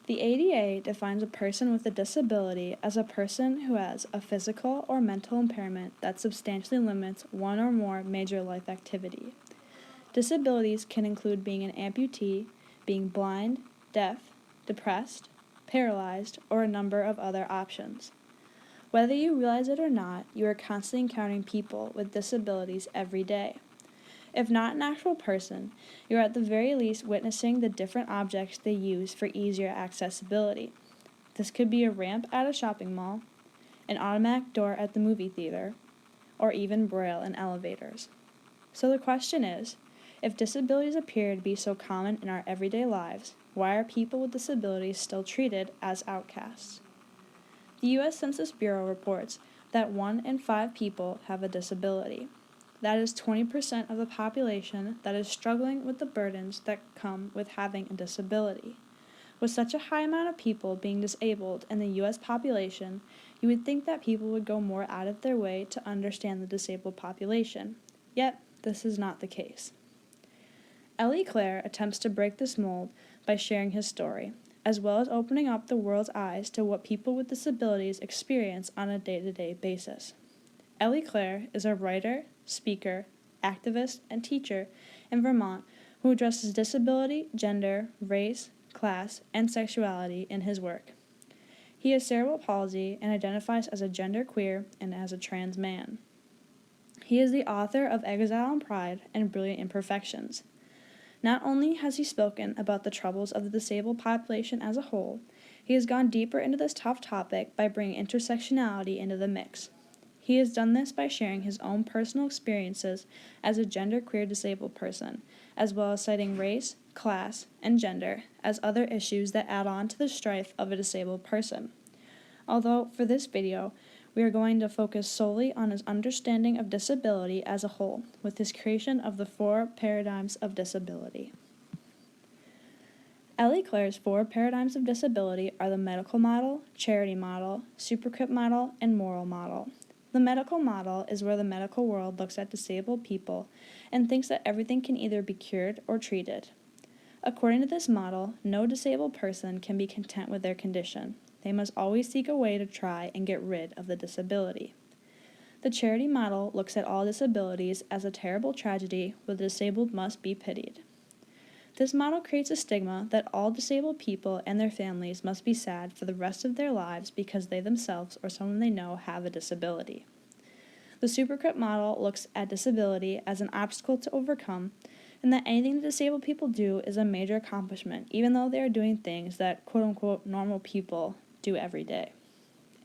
The ADA defines a person with a disability as a person who has a physical or mental impairment that substantially limits one or more major life activity. Disabilities can include being an amputee, being blind, deaf, depressed, paralyzed, or a number of other options. Whether you realize it or not, you are constantly encountering people with disabilities every day. If not an actual person, you're at the very least witnessing the different objects they use for easier accessibility. This could be a ramp at a shopping mall, an automatic door at the movie theater, or even Braille in elevators. So the question is, if disabilities appear to be so common in our everyday lives, why are people with disabilities still treated as outcasts? The U.S. Census Bureau reports that 1 in 5 people have a disability. That is 20% of the population that is struggling with the burdens that come with having a disability. With such a high amount of people being disabled in the U.S. population, you would think that people would go more out of their way to understand the disabled population. Yet, this is not the case. Ellie Clare attempts to break this mold by sharing his story, as well as opening up the world's eyes to what people with disabilities experience on a day-to-day basis. Ellie Clare is a writer, speaker, activist, and teacher in Vermont who addresses disability, gender, race, class, and sexuality in his work. He has cerebral palsy and identifies as a genderqueer and as a trans man. He is the author of Exile and Pride and Brilliant Imperfections. Not only has he spoken about the troubles of the disabled population as a whole, he has gone deeper into this tough topic by bringing intersectionality into the mix. He has done this by sharing his own personal experiences as a genderqueer disabled person, as well as citing race, class, and gender as other issues that add on to the strife of a disabled person. Although, for this video, we are going to focus solely on his understanding of disability as a whole, with his creation of the 4 paradigms of disability. Ellie Clare's 4 paradigms of disability are the medical model, charity model, supercrip model, and moral model. The medical model is where the medical world looks at disabled people and thinks that everything can either be cured or treated. According to this model, no disabled person can be content with their condition. They must always seek a way to try and get rid of the disability. The charity model looks at all disabilities as a terrible tragedy where the disabled must be pitied. This model creates a stigma that all disabled people and their families must be sad for the rest of their lives because they themselves or someone they know have a disability. The supercrip model looks at disability as an obstacle to overcome, and that anything that disabled people do is a major accomplishment, even though they are doing things that quote-unquote normal people do every day.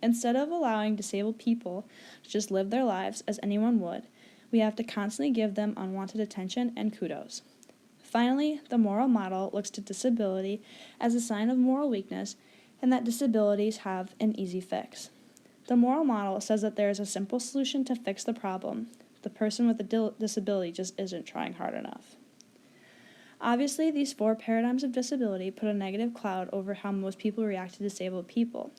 Instead of allowing disabled people to just live their lives as anyone would, we have to constantly give them unwanted attention and kudos. Finally, the moral model looks to disability as a sign of moral weakness and that disabilities have an easy fix. The moral model says that there is a simple solution to fix the problem. The person with a disability just isn't trying hard enough. Obviously, these 4 paradigms of disability put a negative cloud over how most people react to disabled people.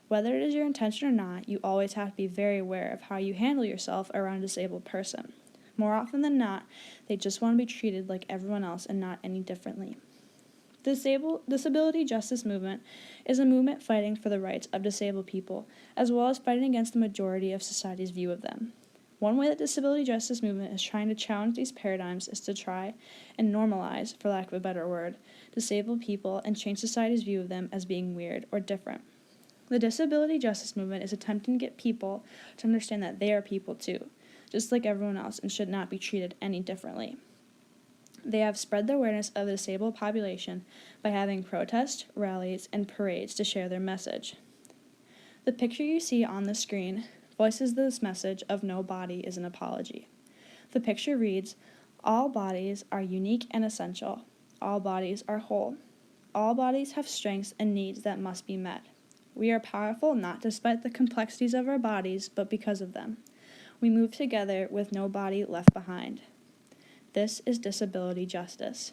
Whether it is your intention or not, you always have to be very aware of how you handle yourself around a disabled person. More often than not, they just want to be treated like everyone else and not any differently. The disability justice movement is a movement fighting for the rights of disabled people, as well as fighting against the majority of society's view of them. One way that disability justice movement is trying to challenge these paradigms is to try and normalize, for lack of a better word, disabled people and change society's view of them as being weird or different. The disability justice movement is attempting to get people to understand that they are people too, just like everyone else, and should not be treated any differently. They have spread the awareness of the disabled population by having protests, rallies, and parades to share their message. The picture you see on the screen voices this message of no body is an apology. The picture reads, "All bodies are unique and essential. All bodies are whole. All bodies have strengths and needs that must be met. We are powerful not despite the complexities of our bodies, but because of them. We move together with no body left behind." This is disability justice.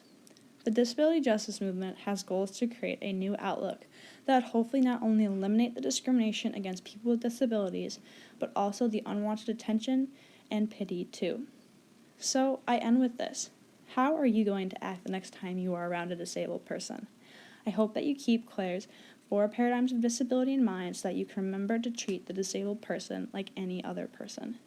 The disability justice movement has goals to create a new outlook that would hopefully not only eliminate the discrimination against people with disabilities, but also the unwanted attention and pity too. So I end with this. How are you going to act the next time you are around a disabled person? I hope that you keep Claire's 4 paradigms of disability in mind so that you can remember to treat the disabled person like any other person.